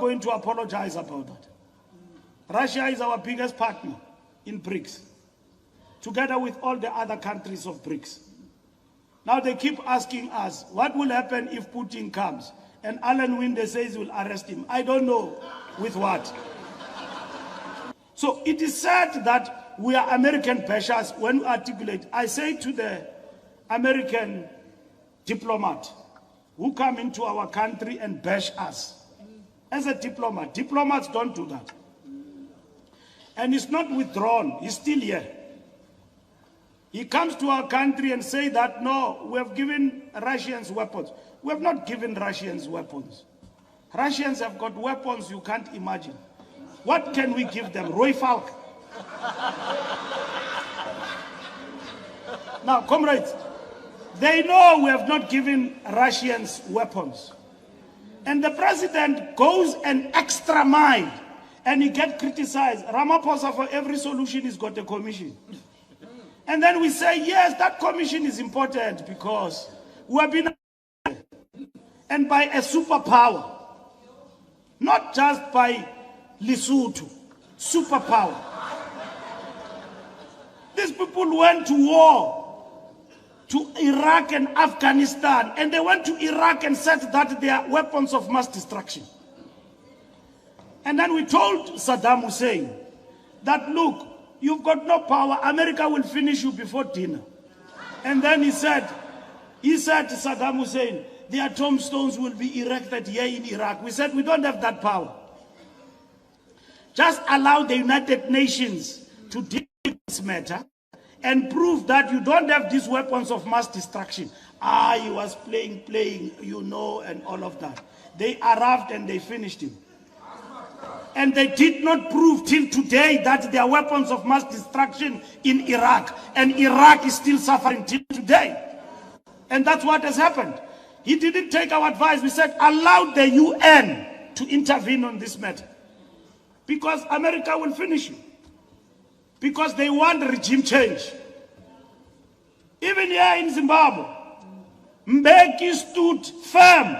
going to apologize about that. Russia is our biggest partner in BRICS, together with all the other countries of BRICS. Now they keep asking us, what will happen if Putin comes? And Alan Winde says we'll arrest him. I don't know with what. So it is said that we are American bashers when we articulate. I say to the American diplomat who come into our country and bash us, as a diplomat, diplomats don't do that. And he's not withdrawn, he's still here. He comes to our country and say that, no, we have given Russians weapons. We have not given Russians weapons. Russians have got weapons you can't imagine. What can we give them? Roy Falk. Now, comrades, they know we have not given Russians weapons. And the president goes an extra mile and he gets criticized. Ramaphosa, for every solution, he's got a commission. And then we say, yes, that commission is important because we have been, and by a superpower, not just by Lesotho, superpower. These people went to war to Iraq and Afghanistan, and they went to Iraq and said that they are weapons of mass destruction. And then we told Saddam Hussein that, look, you've got no power, America will finish you before dinner. And then he said to Saddam Hussein, their tombstones will be erected here in Iraq. We said, we don't have that power. Just allow the United Nations to deal with this matter and prove that you don't have these weapons of mass destruction. He was playing, you know, and all of that. They arrived and they finished him. And they did not prove till today that there are weapons of mass destruction in Iraq. And Iraq is still suffering till today. And that's what has happened. He didn't take our advice. We said, allow the UN to intervene on this matter. Because America will finish you. Because they want regime change. Even here in Zimbabwe, Mbeki stood firm.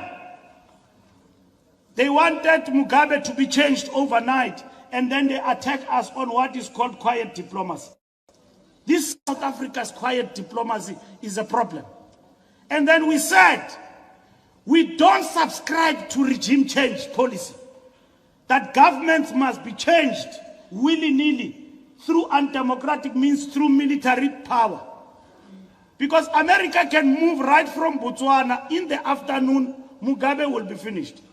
They wanted Mugabe to be changed overnight, and then they attack us on what is called quiet diplomacy. This South Africa's quiet diplomacy is a problem. And then we said, we don't subscribe to regime change policy. That governments must be changed willy-nilly through undemocratic means, through military power. Because America can move right from Botswana in the afternoon, Mugabe will be finished.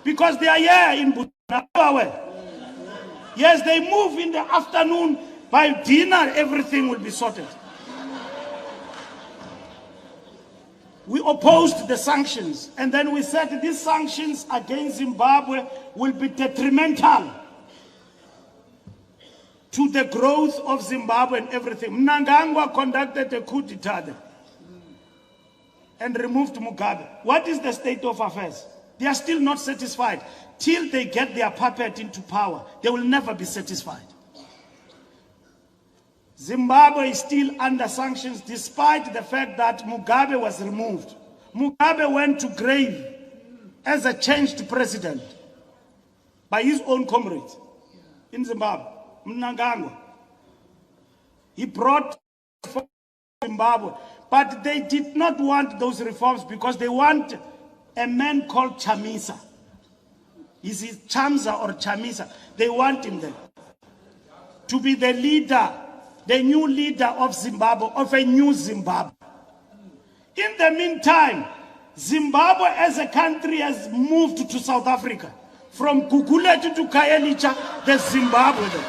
Because they are here in Botswana. Yes, they move in the afternoon, by dinner everything will be sorted. We opposed the sanctions, and then we said these sanctions against Zimbabwe will be detrimental to the growth of Zimbabwe and everything. Mnangagwa conducted a coup d'etat and removed Mugabe. What is the state of affairs? They are still not satisfied. Till they get their puppet into power, they will never be satisfied. Zimbabwe is still under sanctions despite the fact that Mugabe was removed. Mugabe went to grave as a changed president by his own comrades in Zimbabwe. Mnangagwa. He brought Zimbabwe, but they did not want those reforms because they want a man called Chamisa. Is it Chamsa or Chamisa? They want him there to be the leader, the new leader of Zimbabwe, of a new Zimbabwe. In the meantime, Zimbabwe as a country has moved to South Africa. From Gugulethu to Khayelitsha, there's Zimbabwe there.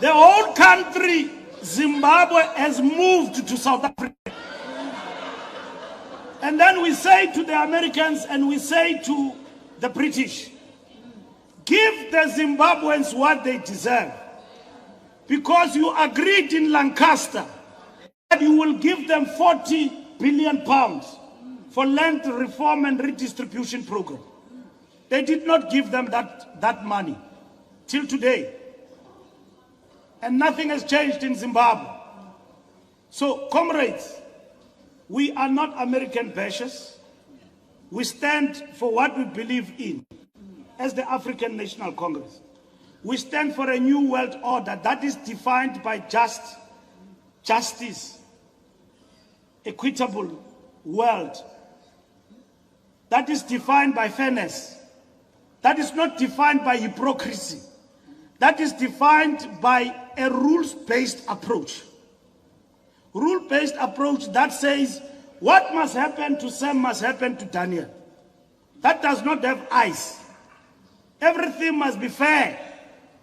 The whole country, Zimbabwe, has moved to South Africa. And then we say to the Americans and we say to the British, give the Zimbabweans what they deserve. Because you agreed in Lancaster that you will give them 40 billion pounds for land reform and redistribution program. They did not give them that money till today. And nothing has changed in Zimbabwe. So, comrades, we are not American bashers. We stand for what we believe in as the African National Congress. We stand for a new world order that is defined by justice, equitable world, that is defined by fairness, that is not defined by hypocrisy, that is defined by a rules-based approach. Rule-based approach that says what must happen to Sam must happen to Daniel. That does not have eyes. Everything must be fair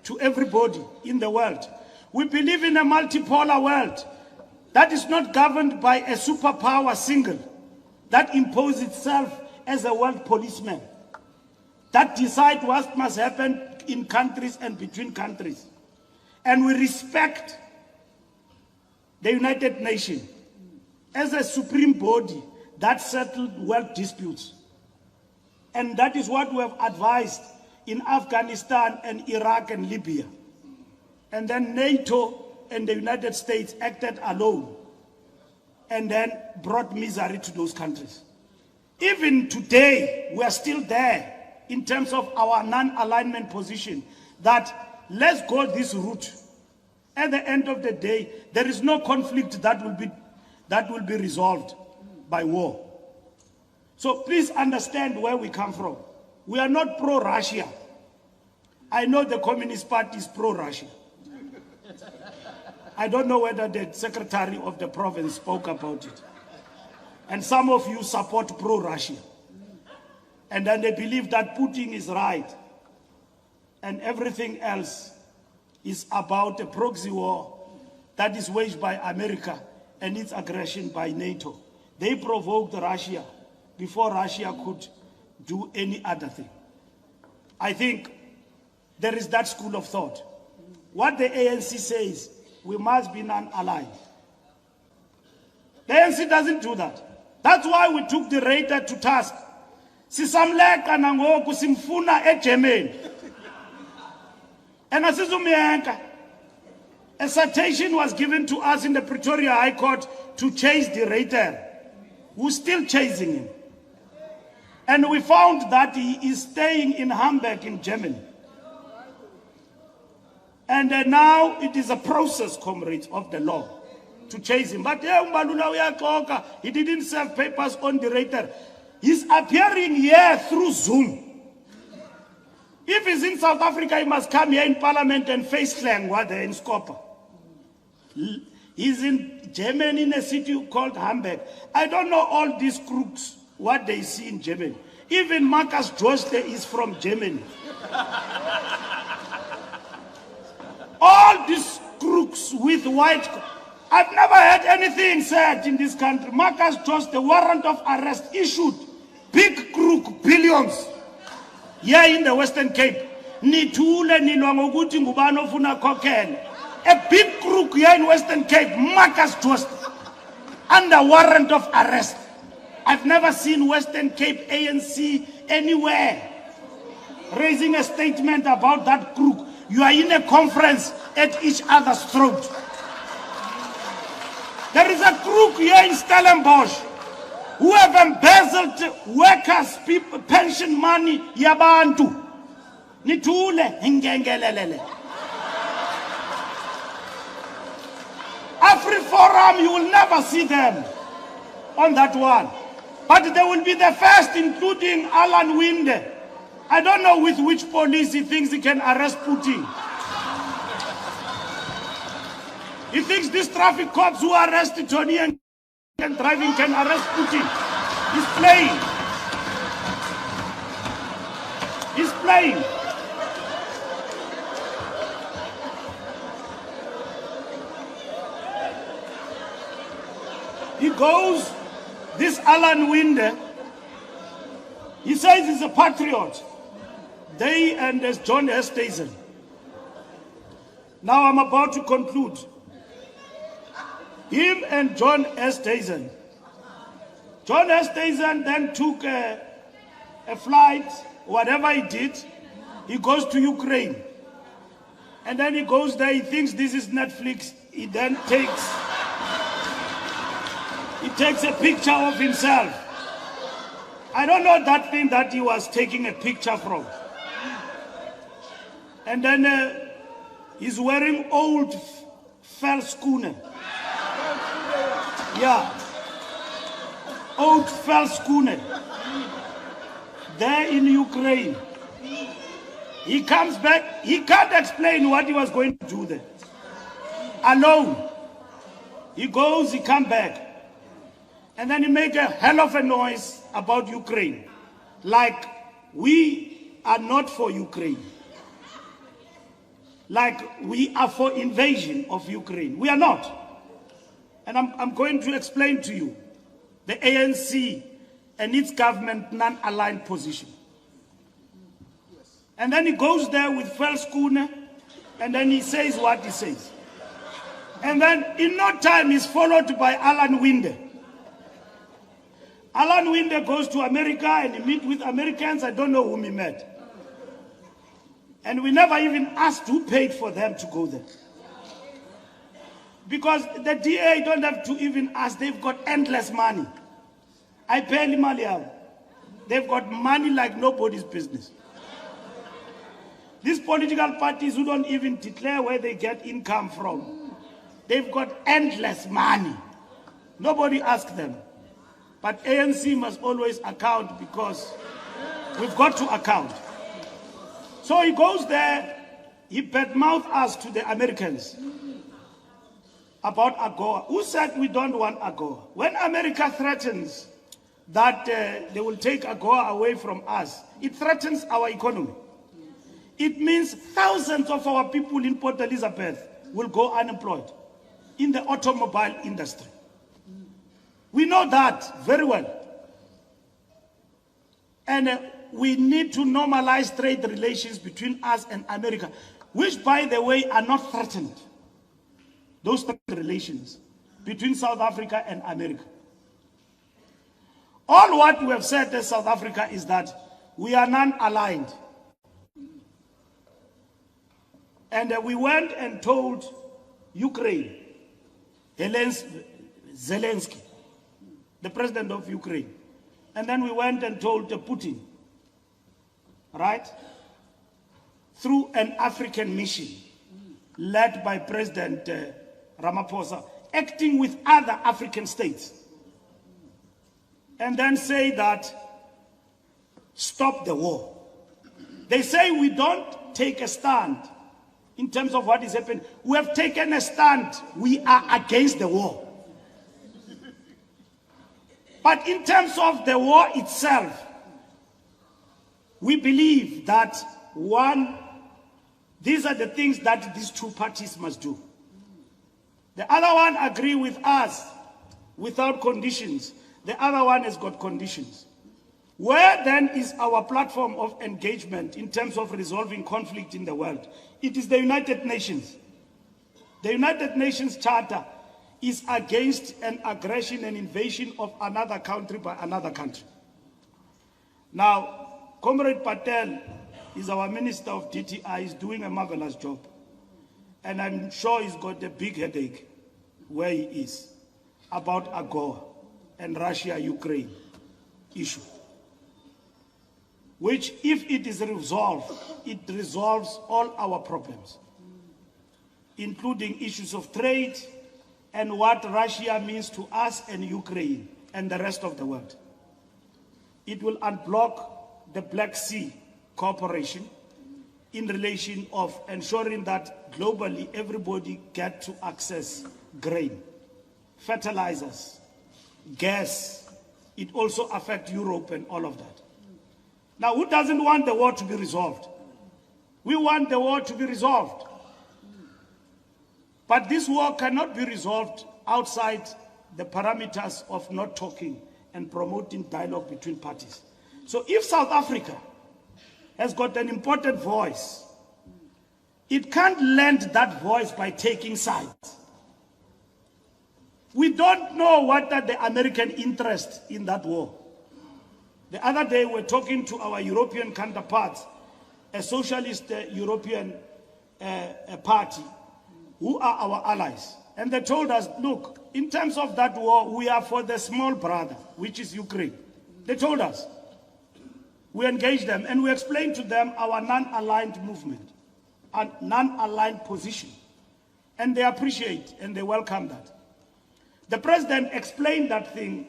to everybody in the world. We believe in a multipolar world that is not governed by a superpower single that imposes itself as a world policeman, that decides what must happen in countries and between countries. And we respect the United Nations as a supreme body that settled world disputes. And that is what we have advised in Afghanistan and Iraq and Libya. And then NATO and the United States acted alone and then brought misery to those countries. Even today, we are still there in terms of our non-alignment position that let's go this route. At the end of the day, there is no conflict that will be resolved by war. So please understand where we come from. We are not pro-Russia. I know the Communist Party is pro-Russia. I don't know whether the secretary of the province spoke about it. And some of you support pro-Russia. And then they believe that Putin is right. And everything else is about a proxy war that is waged by America and its aggression by NATO. They provoked Russia before Russia could do any other thing. I think there is that school of thought. What the ANC says, we must be non-aligned. The ANC doesn't do that. That's why we took the Raider to task. Sisamleka nangoku simfuna eGermany. And asizumiyenka. A citation was given to us in the Pretoria High Court to chase the Raider. We're still chasing him. And we found that he is staying in Hamburg in Germany. And now it is a process, comrades, of the law to chase him. But he didn't serve papers on the Raider. He's appearing here through Zoom. If he's in South Africa, he must come here in Parliament and face Klangwa there in Skopje. He's in Germany in a city called Hamburg. I don't know all these crooks, what they see in Germany. Even Marcus Jooste is from Germany. All these crooks with white... I've never heard anything said in this country. Marcus Jooste, the warrant of arrest issued. Big crook, billions. Here in the Western Cape. Nithule nilwa ngokuthi ngubani ofuna kokhele. A big crook here in Western Cape, Marcus Jooste, under warrant of arrest. I've never seen Western Cape ANC anywhere raising a statement about that crook. You are in a conference at each other's throat. There is a crook here in Stellenbosch who have embezzled workers' pension money. Yabantu. Nithule hingengelelele. AfriForum, you will never see them on that one. But they will be the first, including Alan Winde. I don't know with which police he thinks he can arrest Putin. He thinks these traffic cops who arrested Tony and driving can arrest Putin. He's playing. He's playing. He goes, this Alan Winde, he says he's a patriot. They and there's John Estesen. Now I'm about to conclude. Him and John Estesen. John Estesen then took a flight, whatever he did, he goes to Ukraine. And then he goes there, he thinks this is Netflix. He then takes a picture of himself. I don't know that thing that he was taking a picture from. And then he's wearing old Velskoene. Yeah. Old Velskoene. There in Ukraine. He comes back, he can't explain what he was going to do there. Alone. He goes, he comes back. And then he make a hell of a noise about Ukraine. Like we are not for Ukraine. Like we are for invasion of Ukraine. We are not. And I'm going to explain to you the ANC and its government non-aligned position. And then he goes there with Velskoene, and then he says what he says. And then in no time he's followed by Alan Winde. Alan Winde goes to America and he meets with Americans. I don't know whom he met. And we never even asked who paid for them to go there. Because the DA don't have to even ask. They've got endless money. I pay Limaliam. They've got money like nobody's business. These political parties who don't even declare where they get income from, they've got endless money. Nobody asks them. But ANC must always account because we've got to account. So he goes there, he badmouths us to the Americans about AGOA. Who said we don't want AGOA? When America threatens that they will take AGOA away from us, it threatens our economy. It means thousands of our people in Port Elizabeth will go unemployed in the automobile industry. We know that very well. And we need to normalize trade relations between us and America, which, by the way, are not threatened. Those trade relations between South Africa and America. All what we have said as South Africa is that we are non-aligned. And we went and told Ukraine, Zelensky, the president of Ukraine. And then we went and told Putin, right? Through an African mission led by President Ramaphosa, acting with other African states. And then say that, stop the war. They say we don't take a stand in terms of what is happening. We have taken a stand. We are against the war. But in terms of the war itself, we believe that, one, these are the things that these two parties must do. The other one agree with us without conditions. The other one has got conditions. Where then is our platform of engagement in terms of resolving conflict in the world? It is the United Nations. The United Nations Charter is against an aggression and invasion of another country by another country. Now, Comrade Patel is our Minister of DTI, is doing a marvelous job. And I'm sure he's got a big headache where he is about AGOA and Russia-Ukraine issue, which, if it is resolved, it resolves all our problems, including issues of trade and what Russia means to us and Ukraine and the rest of the world. It will unblock the Black Sea Cooperation in relation of ensuring that globally everybody get to access grain, fertilizers, gas. It also affects Europe and all of that. Now, who doesn't want the war to be resolved? We want the war to be resolved. But this war cannot be resolved outside the parameters of not talking and promoting dialogue between parties. So if South Africa has got an important voice, it can't lend that voice by taking sides. We don't know what are the American interests in that war. The other day, we're talking to our European counterparts, a socialist European party who are our allies. And they told us, look, in terms of that war, we are for the small brother, which is Ukraine. They told us. We engaged them and we explained to them our non-aligned movement, and non-aligned position. And they appreciate and they welcome that. The president explained that thing,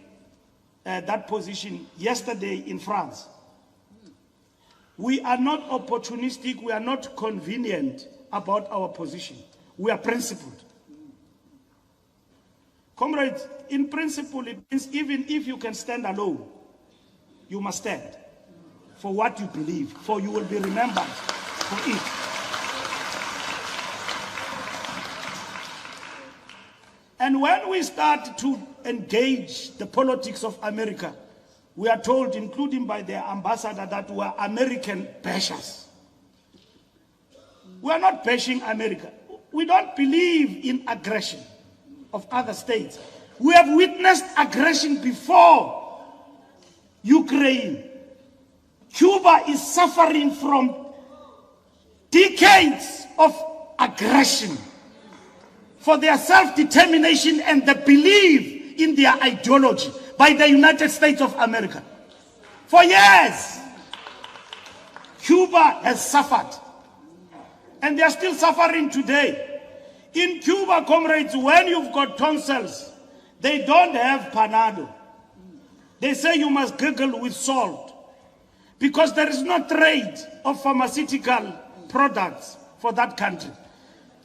that position yesterday in France. We are not opportunistic, we are not convenient about our position. We are principled. Comrades, in principle, it means even if you can stand alone, you must stand for what you believe, for you will be remembered for it. And when we start to engage the politics of America, we are told, including by their ambassador, that we are American bashers. We are not bashing America. We don't believe in aggression of other states. We have witnessed aggression before Ukraine. Cuba is suffering from decades of aggression for their self-determination and the belief in their ideology by the United States of America. For years, Cuba has suffered, and they are still suffering today. In Cuba, comrades, when you've got tonsils, they don't have Panado. They say you must gargle with salt because there is no trade of pharmaceutical products for that country.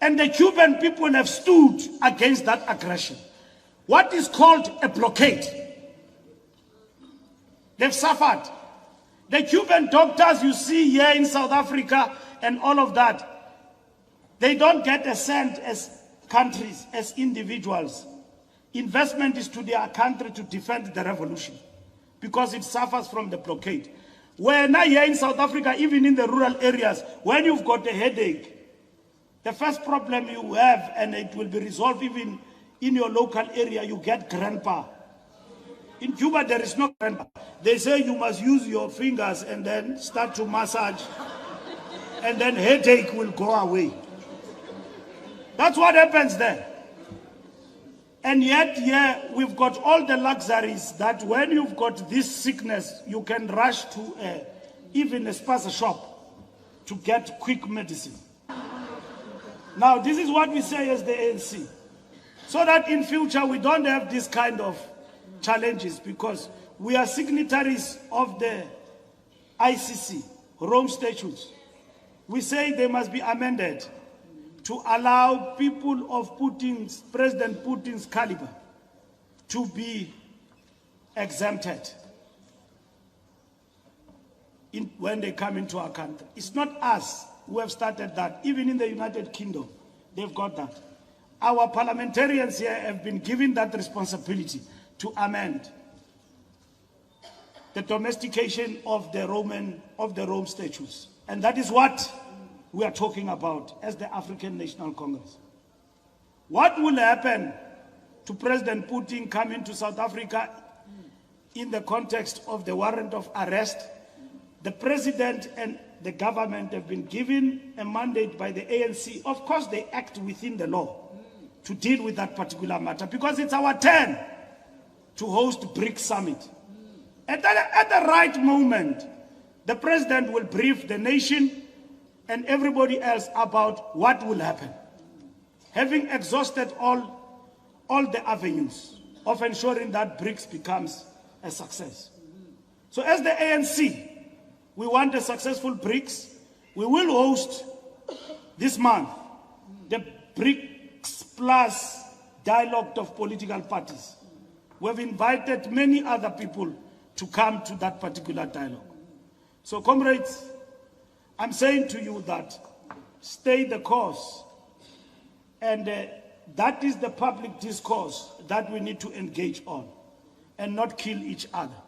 And the Cuban people have stood against that aggression. What is called a blockade. They've suffered. The Cuban doctors you see here in South Africa and all of that, they don't get a cent as countries, as individuals. Investment is to their country to defend the revolution because it suffers from the blockade. Where now here in South Africa, even in the rural areas, when you've got a headache, the first problem you have, and it will be resolved even in your local area, you get grandpa. In Cuba, there is no grandpa. They say you must use your fingers and then start to massage, and then headache will go away. That's what happens there. And yet, yeah, we've got all the luxuries that when you've got this sickness, you can rush to even a spaza shop to get quick medicine. Now, this is what we say as the ANC. So that in future, we don't have this kind of challenges because we are signatories of the ICC, Rome Statutes. We say they must be amended to allow people of President Putin's caliber to be exempted when they come into our country. It's not us who have started that. Even in the United Kingdom, they've got that. Our parliamentarians here have been given that responsibility to amend the domestication of the Rome Statutes. And that is what we are talking about as the African National Congress. What will happen to President Putin coming to South Africa in the context of the warrant of arrest? The president and the government have been given a mandate by the ANC. Of course, they act within the law to deal with that particular matter because it's our turn to host BRICS Summit. At the right moment, the president will brief the nation and everybody else about what will happen, having exhausted all the avenues of ensuring that BRICS becomes a success. So as the ANC, we want a successful BRICS. We will host this month the BRICS Plus dialogue of political parties. We have invited many other people to come to that particular dialogue. So comrades, I'm saying to you that stay the course, and that is the public discourse that we need to engage on and not kill each other.